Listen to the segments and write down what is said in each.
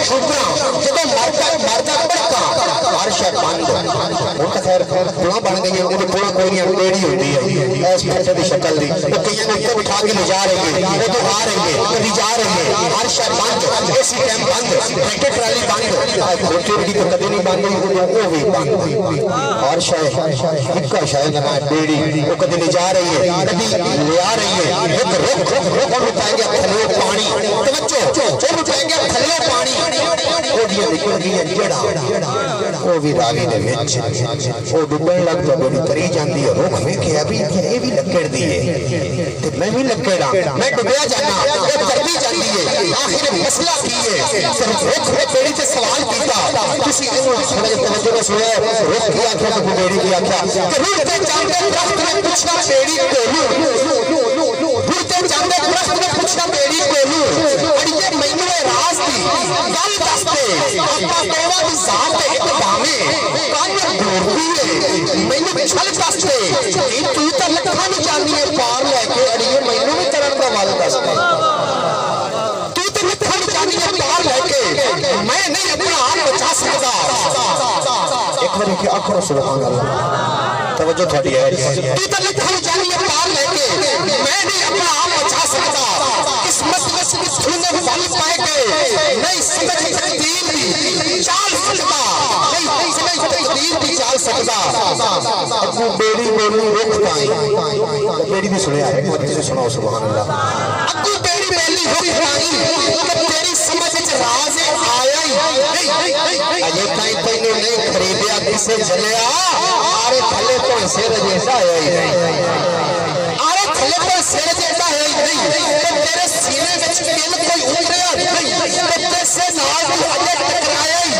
چھوٹا جب مرتا بڑکا ہر شاید بند ان کا خیر پڑا بن گئی ہے انہیں پڑا کوئی نہیں بیڑی ہوتی ہے ایس پھٹے دی شکل دی وہ کئی نکتے بٹھا کے لے جا رہے ہیں وہ تو آ رہے ہیں کبھی جا رہے ہیں ہر شاید بند ایسی ٹیم بند ٹریکٹر ٹرالی بند کھوٹی کی تو کدی نہیں بند وہ بھی بند ہر شاید اکا شاید نہ بیڑی وہ کدی لے جا رہی ہے کبھی لے آ رہی ہے ایک رک اور پائیں گے تھلے پانی توجہ اور پائیں گے تھلے پانی وہ بھی نکل گئی جڑا وہ بھی راوی دے وچ وہ ڈبن لگ تو بڑی تری جاندی ہے روک میں کہ ابھی یہ بھی لکڑ دی ہے تے میں بھی لکڑا میں ڈبیا جانا وہ تربی جاندی ہے آخر مسئلہ کی ہے صرف روک میں بیڑی سے سوال کیتا کسی نے تھوڑا جب توجہ نہ سنیا روک کیا کیا تو بیڑی کیا کیا کہ روتے جاندے درخت میں پوچھنا بیڑی کو روتے جاندے درخت میں پوچھنا بیڑی کو اور یہ مینوں راز دی گل دستے آقا توبہ دی ذات ایک دامے کان گھوڑتی ہے مینوں چھل دستے یہ تو تا لکھاں نہیں جانی ہے پار لے کے اڑیے مینوں بھی ترن دا وال دستے تو تے لکھاں نہیں جانی ہے پار لے کے میں نہیں اپنا آپ بچا سکتا ایک بار کہ آخر سبحان اللہ توجہ تھوڑی ہے تو تے لکھاں نہیں جانی ہے پار لے کے میں نہیں اپنا آپ بچا سکتا اس مسئلے سے چھونے وال پائے گئے نہیں سمجھ تقدیر بھی چال سکتا نہیں سمجھ تقدیر بھی چال سکتا ابو بیڑی بولی رکھ پائیں بیڑی بھی سنیا ہے مجھے سے سناؤ سبحان اللہ ابو بیڑی بیلی رکھ پائیں تیری سمجھ راز آیا ہی اجے تائیں تینوں نہیں خریدیا کسے جلیا آرے تھلے تو سیر جیسا آیا ہی آرے تھلے تو سیر جیسا ہے ہی نہیں تیرے سینے میں دل کوئی اتریا نہیں تیسے ناز اجے ٹکرایا ہی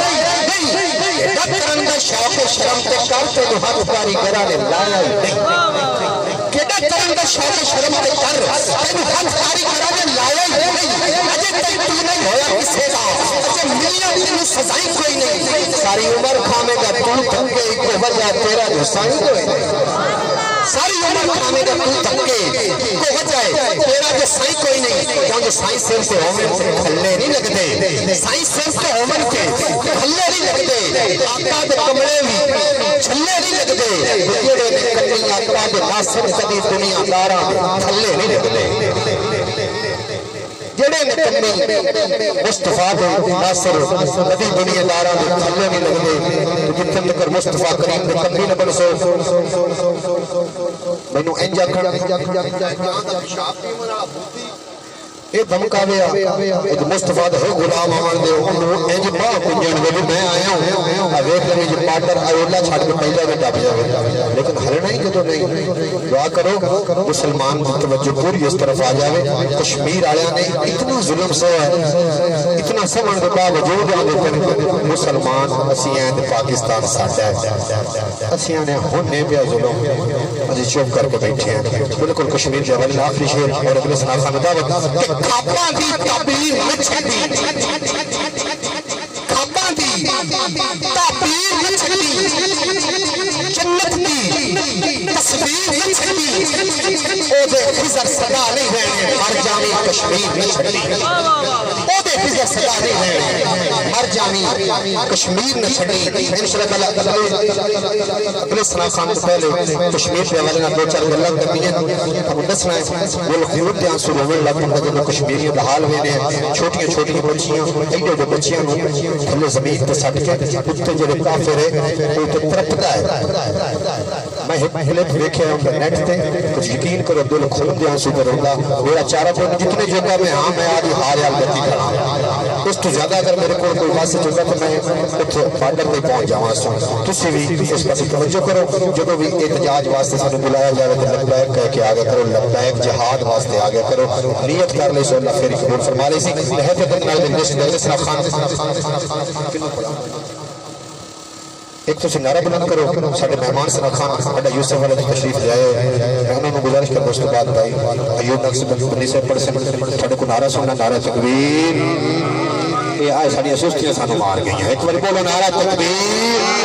نہیں کرندہ شوق و شرم تے کرتے جو ہاتھ پاری گرانے لایا ہی نہیں کیڑا کرندہ شوق و شرم تے کر تینو ہاتھ پاری گرانے لایا ہی نہیں اجے تک تو نہیں ہویا کسے دا اجے ملیاں تینو سزائیں کوئی نہیں ساری عمر کھامے گا تو تھکے ایک وجہ تیرا جو سائیں کوئی نہیں ساری عمر کھامے گا تو تھکے کو وجہ تیرا جو سائیں کوئی نہیں کیونکہ سائیں صرف سے عمر سے کھلے نہیں لگتے سائیں صرف سے عمر کے کھلے نہیں لگتے آقا دے کمرے بھی چھلے نہیں لگتے جڑے نے کٹی آقا دے ناصر کبھی دنیا دارا کھلے نہیں لگتے جڑے نے کمی مصطفیٰ دے ناصر کبھی دنیا دارا دے کھلے نہیں لگتے جتن تکر مصطفیٰ کریم دے کمی نہ بڑھ سو مینوں انجا یہ دھمکا ویا ایک مصطفیٰ دے غلام آمان دے انہوں انج باہ کنجن دے بھی میں آیا ہوں اویک کریں جو پاٹر آئولہ چھاڑ کے پہلے میں ڈاپ جاوے لیکن ہر نہیں کہ تو نہیں دعا کرو مسلمان کی توجہ پوری اس طرف آ جاوے کشمیر آیا نے اتنا ظلم سے ہے اتنا سمن دے باوجود آگے پر مسلمان اسیاں دے پاکستان ساٹھا ہے اسیاں نے ہونے پہ ظلم اجی چوب کر کے بیٹھے ہیں بلکل کشمیر جوال آخری شیر اور اپنے سنا خان دعوت کھاپاں دی تعبیر نہ چھڑی کھاپاں دی تعبیر نہ چھڑی جنت دی تصویر نہ چھڑی او دے خضر صدا نہیں رہنے ہر جانی کشمیر نہ چھڑی او دے خضر صدا نہیں رہنے ہر جانی کشمیر نہ چھڑی انشاءاللہ اپنے سنا خان سے پہلے کشمیر کے حوالے نہ دو چار گلہ کرنی ہے ہم دسنا ہے وہ خیوت دے آنسو روے لگن لگے جو کشمیری بحال ہوئے ہیں چھوٹیاں بچیاں ایڈے جو بچیاں کھلے زمین تے سٹ کے کتے جڑے کافر ہے تو تے ترپتا ہے میں ہلے دیکھے ہوں نیٹ تے کچھ یقین کرو دل کھل دے آنسو تے روندا میرا چارہ کو جتنے جگہ میں ہاں میں آدھی ہار گتی کراں اس تو زیادہ اگر میرے کو کوئی بات سے ہوگا تو میں اتنے بارڈر پہ پہنچ جاؤں سو تسی بھی اس پاس توجہ کرو جب بھی احتجاج واسطے سانو بلایا جائے تو لبیک کہہ کے آگے کرو لبیک جہاد واسطے آگے کرو نیت کر لے سو اللہ خیر قبول فرما لے سی حفظت نال دے صرف خان ایک تو نعرہ بلند کرو ساڈے مہمان سنا خان ساڈا یوسف والے تشریف لے آئے انہوں نے گزارش کرنا اس کے بعد بھائی ایوب نقص بنی سے پڑھ سے تھوڑے کو نعرہ سننا نعرہ تکبیر یہ آئے ساڑی اسوستیاں سانو مار گئی ہیں ایک بار بولو نعرہ تکبیر